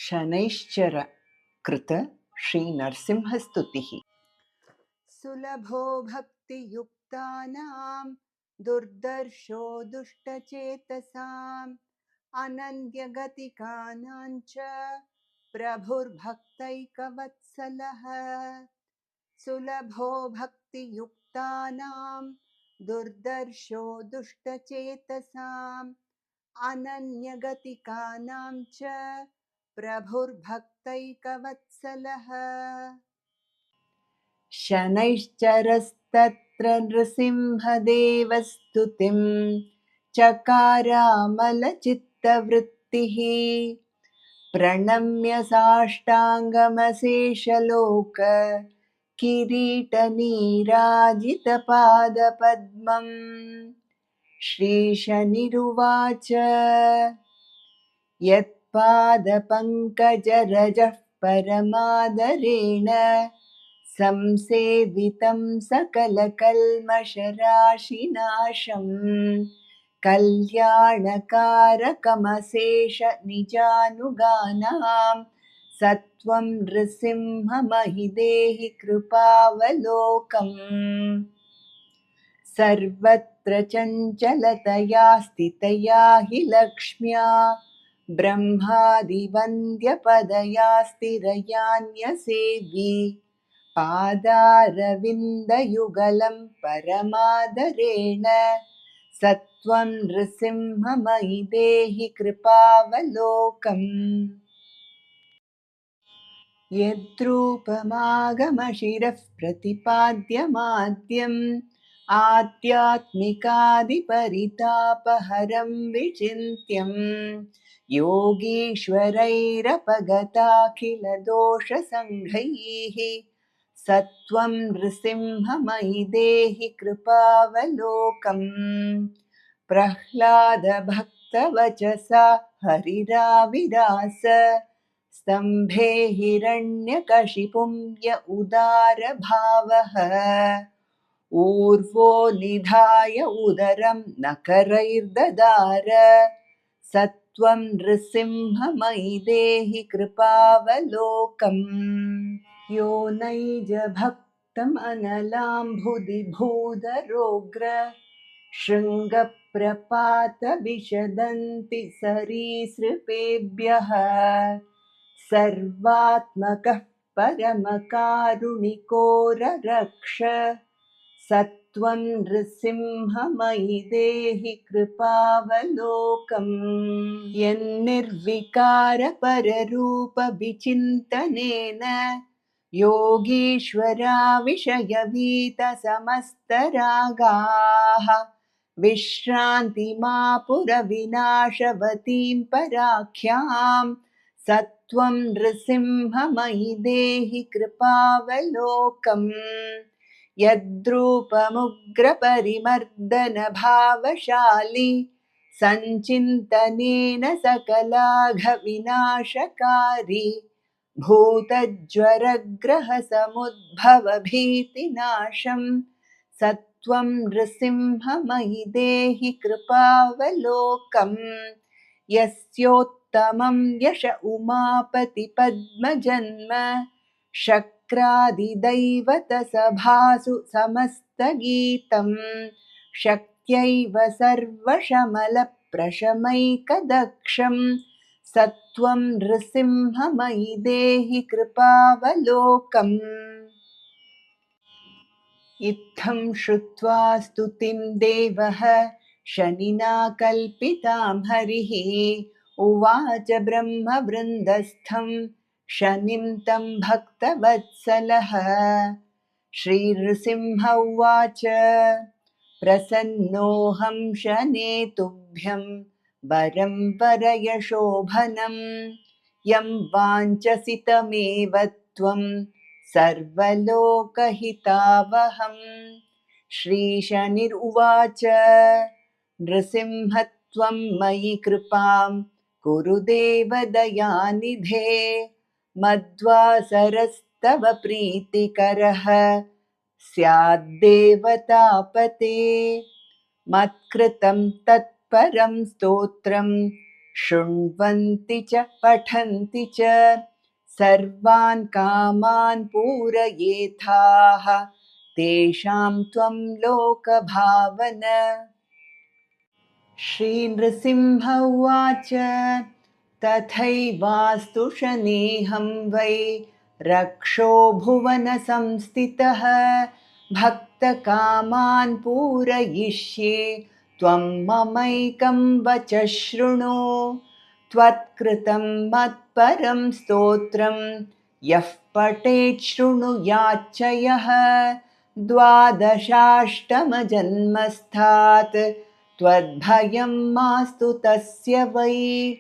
शनैश्चर कृत श्रीनरसिंहस्तुतिः। सुलभो भक्तियुक्तानां दुर्दर्शो दुष्टचेतसाम् अनन्यगतिकानां च प्रभुर्भक्तैकवत्सलः। सुलभो भक्तियुक्तानां दुर्दर्शो दुष्टचेतसाम् अनन्यगतिकानां च प्रभुर्भक्तैकवत्सलः। शनैश्चरस्तत्र नृसिंहदेवस्तुतिं चकारामलचित्तवृत्तिः। प्रणम्य साष्टाङ्गमशेषलोक किरीटनीराजितपादपद्मम्। श्रीशनिरुवाच यत्पादपङ्कजरजः परमादरेण संसेवितं सकलकल्मषराशिनाशम् कल्याणकारकमशेष निजानुगानां सत्वं नृसिंहमहिदेहि कृपावलोकम्। सर्वत्र चञ्चलतया स्थितया हि लक्ष्म्या ब्रह्मादिवन्द्यपदया स्थिरयान्यसेवी पादारविन्दयुगलं परमादरेण सत्वं नृसिंहमयि देहि कृपावलोकम्। यद्रूपमागमशिरः प्रतिपाद्यमाद्यम् आध्यात्मिकादिपरितापहरं विचिन्त्यम् योगीश्वरैरपगताखिलदोषसङ्घैः सत्वं नृसिंहमयि देहि कृपावलोकम्। प्रह्लादभक्तवचसा हरिराविरास स्तम्भे हिरण्यकशिपुं य उदारभावः ऊर्वो निधाय उदरं नखरैर्ददार सत्वं नृसिंहमयि देहि कृपावलोकम्। यो नैजभक्तम् अनलाम्भुदिभूधरोग्र शृङ्गप्रपातविशदन्ति सरीसृपेभ्यः सर्वात्मकः परमकारुणिको ररक्ष सत्वं नृसिंहमयि देहि कृपावलोकम्। यन्निर्विकारपररूपविचिन्तनेन योगीश्वराविषयवीतसमस्तरागाः विश्रान्तिमापुरविनाशवतीं पराख्यां सत्वं नृसिंहमयि देहि कृपावलोकम्। यद्रूपमुग्रपरिमर्दनभावशाली सञ्चिन्तनेन सकलाघविनाशकारी भूतज्वरग्रहसमुद्भवभीतिनाशं सत्वं नृसिंहमयि देहि कृपावलोकम्। यस्योत्तमं यश उमापतिपद्मजन्म शक्रादिदैवतसभासु समस्तगीतं शक्त्यैव सर्वशमलप्रशमैकदक्षं सत्वं नृसिंहमयि देहि कृपावलोकम्। इत्थं श्रुत्वा स्तुतिं देवः शनिना कल्पितां हरिः उवाच ब्रह्मवृन्दस्थं शनिं तं भक्तवत्सलः। श्रीनृसिंह उवाच प्रसन्नोऽहं शने तुभ्यं वरं वरय शोभनं यं वाञ्छसि तमेव त्वं सर्वलोकहितावहम्। श्रीशनिरुवाच नृसिंहत्वं मयि कृपां कुरु देवदयानिधे मद्वासरस्तव प्रीतिकरः स्याद्देवतापते। मत्कृतं तत्परं स्तोत्रं शृण्वन्ति च पठन्ति च सर्वान् कामान् पूरयेथाः तेषां त्वं लोकभावन। श्रीनृसिंह उवाच तथैवास्तु शनेऽहं वै रक्षो भुवनसंस्थितः भक्तकामान् पूरयिष्ये त्वं ममैकं वचः शृणु। त्वत्कृतं मत्परं स्तोत्रं यः पठेत् शृणुयाच्च यः द्वादशाष्टमजन्मस्थात् त्वद्भयं मास्तु तस्य वै।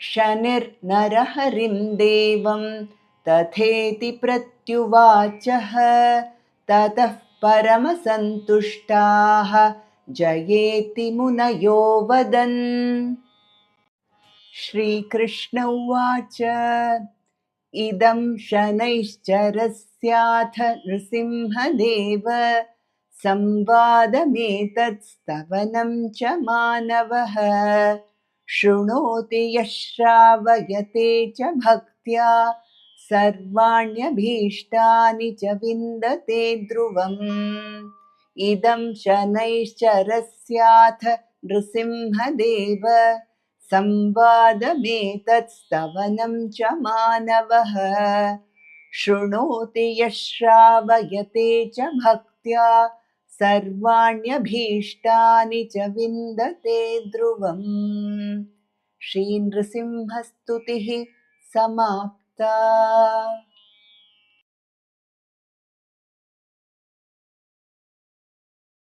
शनिर्नरहरिं देवं तथेति प्रत्युवाचः ततः परमसन्तुष्टाः जयेति मुनयो वदन्। श्रीकृष्ण उवाच इदं शनैश्चरस्याथ नृसिंहदेव संवादमेतत्स्तवनं च मानवः शृणोति यः श्रावयते च भक्त्या सर्वाण्यभीष्टानि च विन्दते ध्रुवम्। इदं शनैश्चरस्याथ नृसिंहदेव संवादमेतत्स्तवनं च मानवः शृणोति यः श्रावयते च भक्त्या सर्वाण्यभीष्टानि च विन्दते ध्रुवम्। श्रीनृसिंहस्तुतिः समाप्ता।